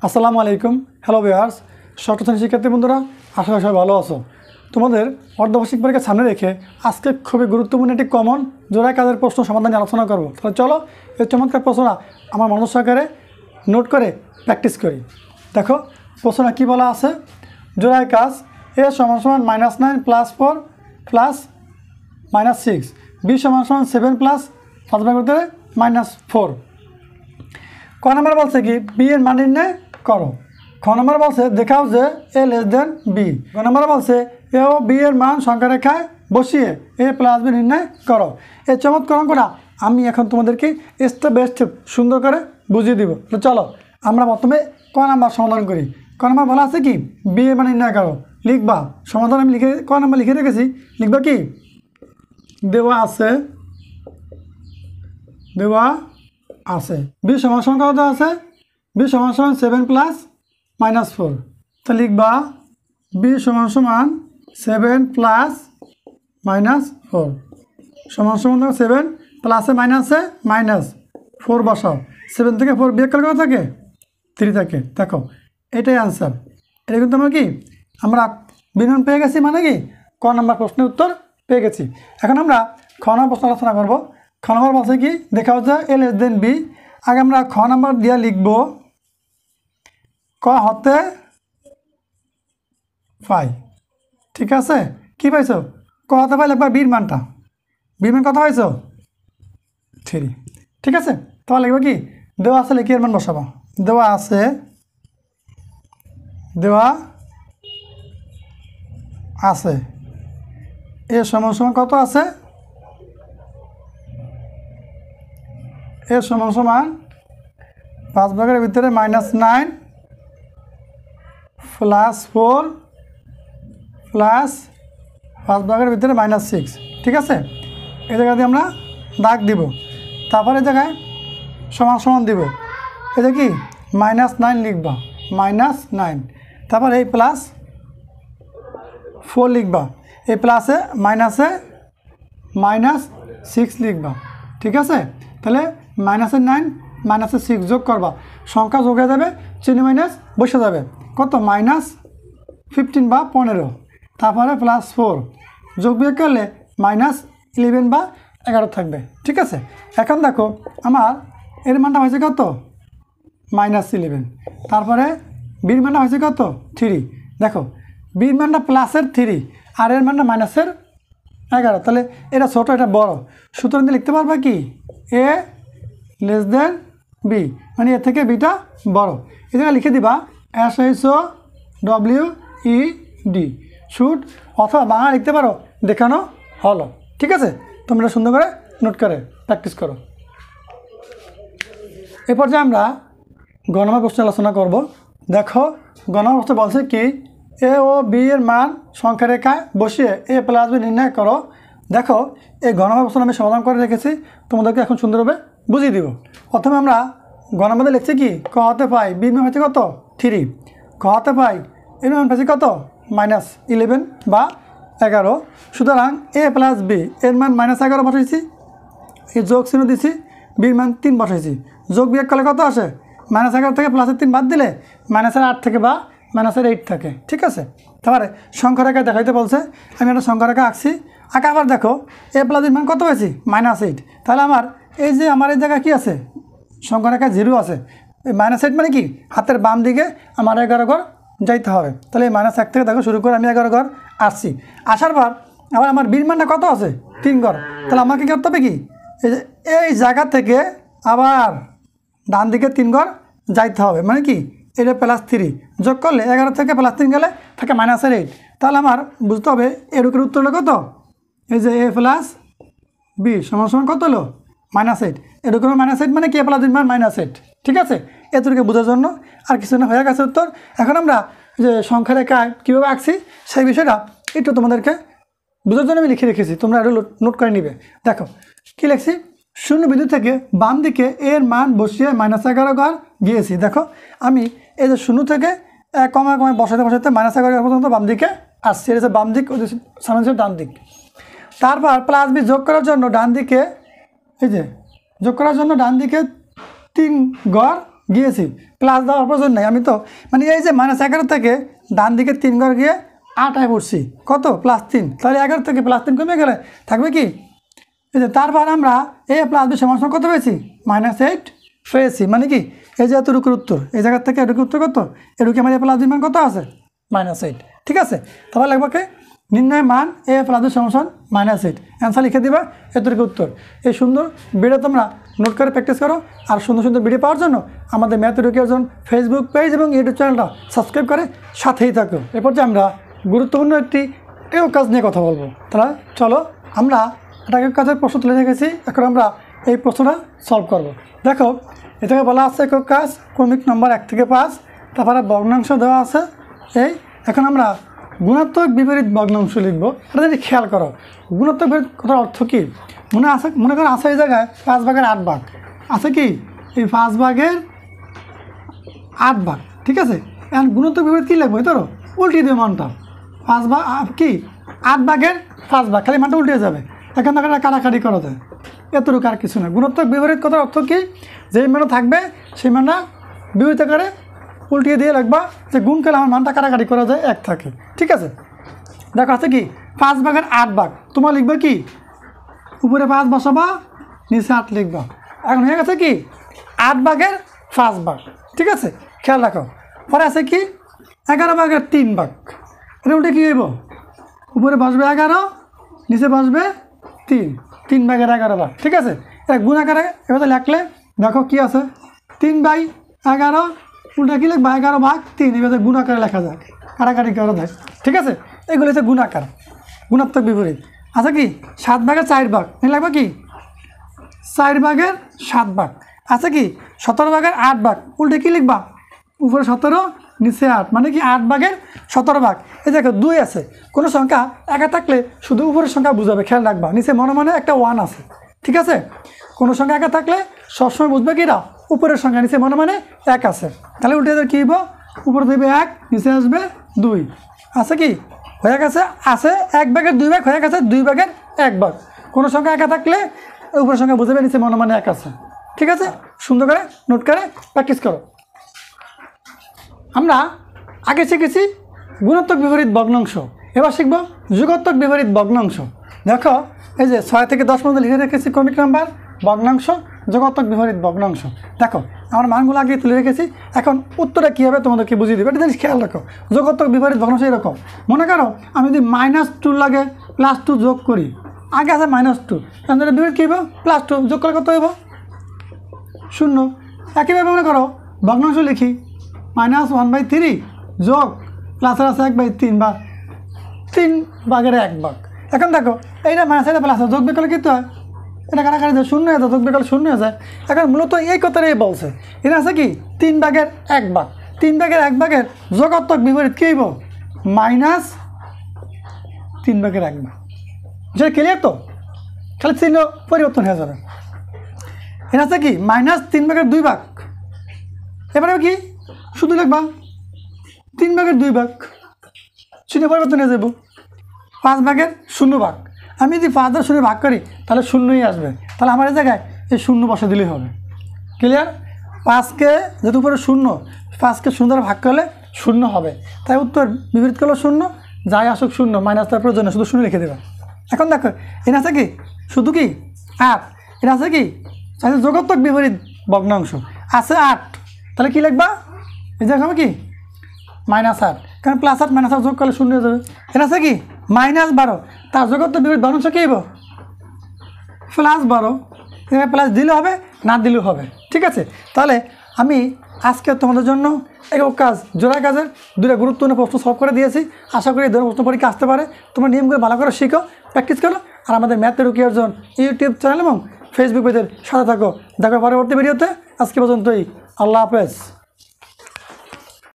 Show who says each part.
Speaker 1: আসসালামু আলাইকুম। Hello viewers, ষষ্ঠ শ্রেণীর শিক্ষার্থী বন্ধুরা, আশা করি সবাই ভালো আছো। তোমাদের অর্ধবার্ষিক পরীক্ষা সামনে রেখে আজকে খুবই গুরুত্বপূর্ণ একটি কমন জোড়ায় কাজের প্রশ্ন সমাধান নিয়ে আলোচনা করব। তাহলে চলো এই চমৎকার প্রশ্নটা আমার মনোযোগ সহকারে নোট করে প্র্যাকটিস করি। দেখো প্রশ্নটা কী বলা আছে, জোড়ায় কাজ a = -9 + 4 + -6, b = 7 + 5/4। ক নম্বর বলছে কি বি এর মান নির্ণয় করো। খ নম্বর বলছে দেখাও যে a b। গ নম্বর বলছে এ ও বি এর মান সংখ্যা রেখায় বসিয়ে a + b নির্ণয় করো। এই চমৎকার অঙ্কটা আমি এখন তোমাদেরকে স্টেপ বাই স্টেপ সুন্দর করে বুঝিয়ে দিব। তো চলো আমরা প্রথমে ক নম্বর সমাধান করি। ক নম্বর বলা আছে কি বি এর মান নির্ণয় করো, লিখবা সমাধান আমি ক নম্বর লিখে রেখেছি। লিখবা কি দেওয়া আছে বি সমান কত আছে, বি সমান 7 + -4। তো লিখবা বি সমান 7 + -4 সমান 7 প্লাসে মাইনাসে -4 বসাও। 7 থেকে 4 বিয়োগ করলে কত থাকে 3 থাকে। দেখো এটাই আনসার। এটা কিন্তু আমরা কি আমরা বিমান পেয়ে গেছি, মানে কি ক নম্বর প্রশ্নের উত্তর পেয়ে গেছি। এখন আমরা খ নম্বর প্রশ্ন আলোচনা করবো। খ নম্বর বলছে কি দেখাও যে a b। আগে আমরা খ নম্বর দিয়ে লিখব ক হতে পাই। ঠিক আছে, কি পাইছো ক হতে পাই লিখবা বির মানটা। বির মান কত পাইছো 3। ঠিক আছে, তোমার লিখবা কি দেওয়া আছে লিখে এর মান বসাবো। দেওয়া আছে এ সমান কত আছে, এ সমান 5/4 -9 + 4 + 5/4 -6। ঠিক আছে, এই জায়গা দিয়ে আমরা দাগ দিব, তারপরে এই জায়গায় সমান দিব। এটা কি -9 লিখবা, -9। তারপর এই +4 লিখবা, এই প্লাসে মাইনাসে -6 লিখবা। ঠিক আছে, তাহলে -9 -6 যোগ করবা, সংখ্যা যোগ হয়ে যাবে, চিহ্ন মাইনাস বসে যাবে, কত -15 বা 15। তারপরে +4 যোগ বিয়োগ করলে -11 বা 11 থাকবে। ঠিক আছে, এখন দেখো আমার এর মানটা হয়েছে কত -11। তারপরে বির মানটা হয়েছে কত 3। দেখো বির মানটা প্লাসের 3 আর এর মানটা -11। তাহলে এটা ছোট এটা বড়, সুতরাং লিখতে পারবা কি a b, মানে এ থেকে বিটা বড়। এই জায়গায় লিখে দিবা SHOWED শুট, অথবা বাংলা লিখতে পারো দেখানো হলো। ঠিক আছে, তোমরা সুন্দর করে নোট করে প্র্যাকটিস করো। এ পর্যায়ে আমরা গণনা প্রশ্ন আলোচনা করব। দেখো গণনা প্রশ্ন বলছে কি এ ও বি এর মান সংখ্যা রেখায় বসিয়ে a + b নির্ণয় করো। দেখো এই গণনা প্রশ্ন আমি সমাধান করে রেখেছি, তোমাদেরকে এখন সুন্দরভাবে বুঝিয়ে দিব। প্রথমে আমরা গণনার মধ্যে লিখছি কি ক হতে পাই বির মান হচ্ছে কত 3, ক হতে পাই এর মান পাচ্ছি কত -11 বা 11। সুতরাং a + b এর মান -11 বসাইছি, এই যোগ চিহ্ন দিছি, বির মান 3 বসাইছি, যোগ বিয়োগ করলে কত আসে -11 থেকে +3 বাদ দিলে -8 থেকে বা -8 থাকে। ঠিক আছে, তারপরে সংখ্যা রেখা দেখাইতে বলছে, আমি একটা সংখ্যা রেখা আঁকছি। আবার দেখো a + b মান কত পেয়েছি -8। তাহলে আমার এই যে আমার এই জায়গায় কি আছে সংখ্যা রেখা 0 আছে, এই -8 মানে কি হাতের বাম দিকে আমার 11 ঘর যাইতে হবে। তাহলে এই -1 থেকে দেখো শুরু করে আমি 11 ঘর আসছি। আসার পর আবার আমার বির মানটা কত আছে 3 ঘর। তাহলে আমাকে কি করতে হবে কি এই জায়গা থেকে আবার ডান দিকে 3 ঘর যাইতে হবে, মানে কি এটা +3 যোগ করলে 11 থেকে +3 গেলে থাকে -8। তাহলে আমার বুঝতে হবে এরকম উত্তর হলো কত, এই যে a + b সমান কত হলো -8। এরকম -8 মানে কি a + b মান -8। ঠিক আছে, এতটুকু বোঝার জন্য, আর কিছু না হয়ে গেছে উত্তর। এখন আমরা যে সংখ্যা রেখায় কীভাবে আঁকছি সেই বিষয়টা একটু তোমাদেরকে বোঝার জন্য আমি লিখে রেখেছি, তোমরা একটু নোট করে নিবে। দেখো কি লিখছি, শূন্য বিন্দু থেকে বাম দিকে এর মান বসিয়ে -11 ঘর গিয়েছি। দেখো আমি এই যে শূন্য থেকে কমায় বসাতে -11 পর্যন্ত বাম দিকে আসছি, এটা হচ্ছে বাম দিক, সামনে ছিল ডান দিক। তারপর +b যোগ করার জন্য ডান দিকে, এই যে যোগ করার জন্য ডান দিকে 3 ঘর গিয়েছি, প্লাস দেওয়ার প্রয়োজন নেই। আমি তো মানে এই যে -11 থেকে ডান দিকে 3 ঘর গিয়ে 8 পড়ছি, কত +3, তাহলে 11 থেকে +3 কমে গেলে থাকবে কি এই যে, তারপর আমরা a + b সমান কত পেয়েছি -8 পেয়েছি। মানে কি এই যে এতটুকুর উত্তর, এই জায়গা থেকে এটুকু উত্তর কত, এটুকু আমার a + b মান কত আছে -8। ঠিক আছে, তারপর লাগবে কি নির্ণয় মান a + b সমান -8, অ্যান্সার লিখে দিবা, এতটুকু উত্তর। এই সুন্দর ভিডিও তোমরা নোট করে প্র্যাকটিস করো, আর সুন্দর সুন্দর ভিডিও পাওয়ার জন্য আমাদের ম্যাথ এডুকেশন ফেসবুক পেজ এবং ইউটিউব চ্যানেলটা সাবস্ক্রাইব করে সাথেই থাকো। এরপর যে আমরা গুরুত্বপূর্ণ একটি একক কাজ নিয়ে কথা বলবো। তাহলে চলো আমরা একটা একক কাজের প্রশ্ন তুলে রেখেছি, এখন আমরা এই প্রশ্নটা সলভ করব। দেখো এটাকে বলা আছে একক কাজ ক্রমিক নম্বর 1 থেকে 5, তারপরে ভগ্নাংশ দেওয়া আছে এই। এখন আমরা গুণাত্মক বিপরীত ভগ্নাংশ লিখব। এটা যদি খেয়াল করো গুণাত্মক বিপরীত কথার অর্থ কী মনে করো আছে এই জায়গায় 5 ভাগের 8 ভাগ আছে, কি এই 5 ভাগের 8 ভাগ। ঠিক আছে, এখন গুণাত্মক বিপরীত কী লিখবো, ধরো উল্টিয়ে দেবে মানটা, 5 ভাগ কি 8 ভাগের 5 ভাগ, খালি মানটা উল্টে যাবে। এখন তাকে কাটাকাটি করা যায়, এতটুকু আর কিছু না। গুণাত্মক বিপরীত কথার অর্থ কী, যেই মানটা থাকবে সেই মানটা বিপরীত আকারে উল্টিয়ে দিয়ে লিখবা, যে গুণ করলে আমার মানটা কাটাকাটি করা যায় 1 থাকে। ঠিক আছে, দেখো আছে কি 5 ভাগের 8 ভাগ, তোমার লিখবে কি উপরে 5 বসাবা, নিচে 8 লিখবা। এখন হয়ে গেছে কি 8 ভাগের 5 ভাগ। ঠিক আছে, খেয়াল রাখো। পরে আছে কি 11 ভাগের 3 ভাগ, এটা উল্টে কী হইব, উপরে বসবে 11, নিচে বসবে 3 ভাগের 11 ভাগ। ঠিক আছে, এটা গুণ আকারে এবার লিখলে দেখো কি আছে 3/11, উল্টা কি লিখবা 11 ভাগ 3, এবার গুণ আকারে লেখা যায়, কাটাকাটি করা যায়। ঠিক আছে, এগুলো হচ্ছে গুণ আকার, গুণাত্মক বিপরীত। আচ্ছা কি 7 ভাগের 4 ভাগ, লাগবে কি 4 ভাগের 7 ভাগ। আচ্ছা কি 17 ভাগের 8 ভাগ, উল্টে কি লিখবা উপরে 17 নিচে 8, মানে কি 8 ভাগের 17 ভাগ। এই দেখো 2 আছে, কোনো সংখ্যা একা থাকলে শুধু উপরের সংখ্যা বুঝাবে, খেয়াল রাখবা নিচে মনে মনে একটা 1 আছে। ঠিক আছে, কোনো সংখ্যা একা থাকলে সবসময় বুঝবে কি উপরের সংখ্যা, নিচে মনে মনে 1 আছে। তাহলে উল্টে কী হইব, উপরে দেবে 1, নিচে আসবে 2। আছে কি হয়ে গেছে, আছে 1 ভাগের 2 ভাগ, হয়ে গেছে 2 ভাগের 1 ভাগ। কোনো সংখ্যা একা থাকলে উপরের সংখ্যা বুঝবে, নিচে মনে মনে 1 আছে। ঠিক আছে, সুন্দর করে নোট করে প্র্যাকটিস করো। আমরা আগে শিখেছি গুণাত্মক বিপরীত ভগ্নাংশ, এবার শিখব যোগাত্মক বিপরীত ভগ্নাংশ। দেখো এই যে 6 থেকে 10 পর্যন্ত লিখে রেখেছি ক্রমিক নাম্বার, ভগ্নাংশ, যোগাত্মক বিপরীত ভগ্নাংশ। দেখো আমার মানগুলো আগে তুলে রেখেছি, এখন উত্তরটা কী হবে তোমাদেরকে বুঝিয়ে দেবে। এটা জিনিস খেয়াল রাখো, যোগাত্মক বিপরীত ভগ্নাংশ এরকম, মনে করো আমি যদি -2 লাগে +2 যোগ করি, আগে আছে -2, তাহলে বিপরীত কী হবে +2 যোগ করলে কত হইব 0। একইভাবে মনে করো ভগ্নাংশ লিখি -1/3 যোগ প্লাসের আছে 1/3 বা 3 ভাগের 1 ভাগ। এখন দেখো এইটা মাইনাস এটা প্লাস যোগ বিকলে কী হয়, এটা কাটাকাটি যায় 0 হয়ে যায়, যোগ বিকল 0 হয়ে যায়। এখন মূলত এই কথাটাই বলছে, এটা আছে কি 3 ভাগের 1 ভাগ। 3 ভাগের 1 ভাগের যোগাত্মক বিপরীত কী হইব -3 ভাগের 1 ভাগ। যেটা ক্লিয়ার তো, খালি চিহ্ন পরিবর্তন হয়ে যাবে। এটা আছে কি -3 ভাগের 2 ভাগ, এবারে কি শুধু লিখবা 3 ভাগের 2 ভাগ, চিহ্ন পরিবর্তন হয়ে যাব। 5 ভাগের 0 ভাগ, আমি যদি 5 দ্বারা 0 ভাগ করি তাহলে 0ই আসবে, তাহলে আমার এই জায়গায় এই 0 বসে দিলেই হবে। ক্লিয়ার, 5কে যেহেতু উপরে 0, 5কে 0 দ্বারা ভাগ করলে 0 হবে, তাই উত্তর বিপরীত করলে 0, যাই আসুক 0, মাইনাস তার প্রয়োজন শুধু 0 লিখে দেবে। এখন দেখো এটা আছে কি শুধু কি 8, এটা আছে কি যোগাত্মক বিপরীত ভগ্নাংশ আছে 8, তাহলে কি লিখবা এই জায়গা হবে কি -8, কারণ +8 -8 যোগ করলে 0 হয়ে যাবে। এটা আছে কি -12, তার যোগাত্মক বিপরীত ভগ্নাংশ কী হইব +12, এখানে প্লাস দিলেও হবে না দিলেও হবে। ঠিক আছে, তাহলে আমি আজকে তোমাদের জন্য একক কাজ জোড়া কাজের 2টা গুরুত্বপূর্ণ প্রশ্ন সলভ করে দিয়েছি। আশা করি এই ধরনের প্রশ্ন পরীক্ষা আসতে পারে, তোমরা নিয়মগুলো ভালো করে শিখো, প্র্যাকটিস করো, আর আমাদের ম্যাথ এডুকেশন ইউটিউব চ্যানেল এবং ফেসবুক পেজের সাথে থাকো। দেখো পরবর্তী ভিডিওতে, আজকে পর্যন্তই, আল্লাহ হাফেজ।